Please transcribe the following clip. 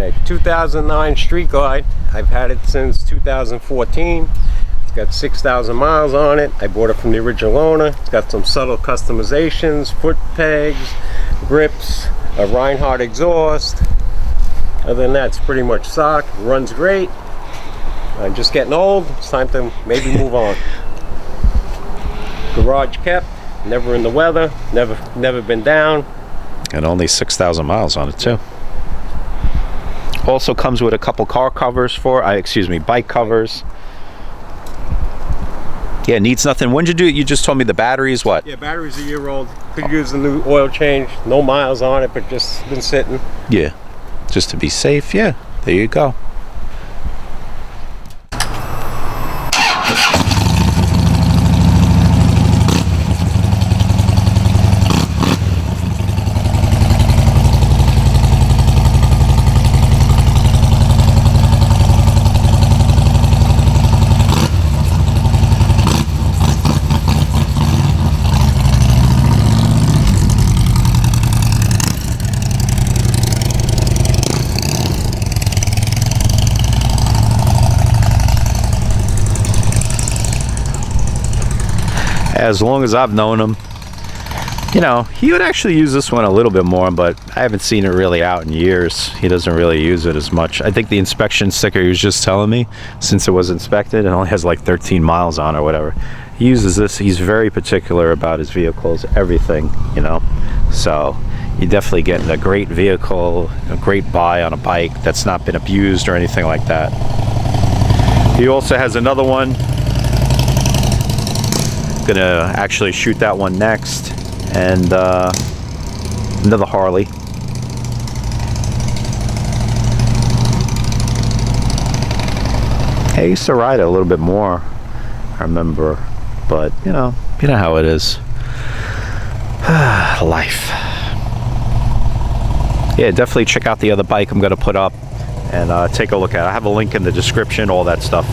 Okay, 2009 Street Glide. I've had it since 2014. It's got 6,000 miles on it. I bought it from the original owner. It's got some subtle customizations, foot pegs, grips, a Reinhardt exhaust. Other than that, it's pretty much stock. Runs great. I'm just getting old. It's time to maybe move on. Garage kept, never in the weather, never been down. And only 6,000 miles on it too. Also comes with a couple car covers bike covers. Yeah, needs nothing. When did you do it? You just told me the battery's what? Yeah, battery's a year old. Could use a new oil change. No miles on it, but just been sitting. Yeah, just to be safe. Yeah, there you go. As long as I've known him, you know, he would actually use this one a little bit more, but I haven't seen it really out in years. He doesn't really use it as much. I think the inspection sticker he was just telling me, since it was inspected, it only has like 13 miles on or whatever. He uses this. He's very particular about his vehicles, everything, you know. So you're definitely getting a great vehicle, a great buy on a bike that's not been abused or anything like that. He also has another one. Gonna actually shoot that one next, and another Harley. I used to ride it a little bit more, I remember, but you know how it is. Life. Yeah, definitely check out the other bike I'm gonna put up and take a look at it. I have a link in the description, all that stuff.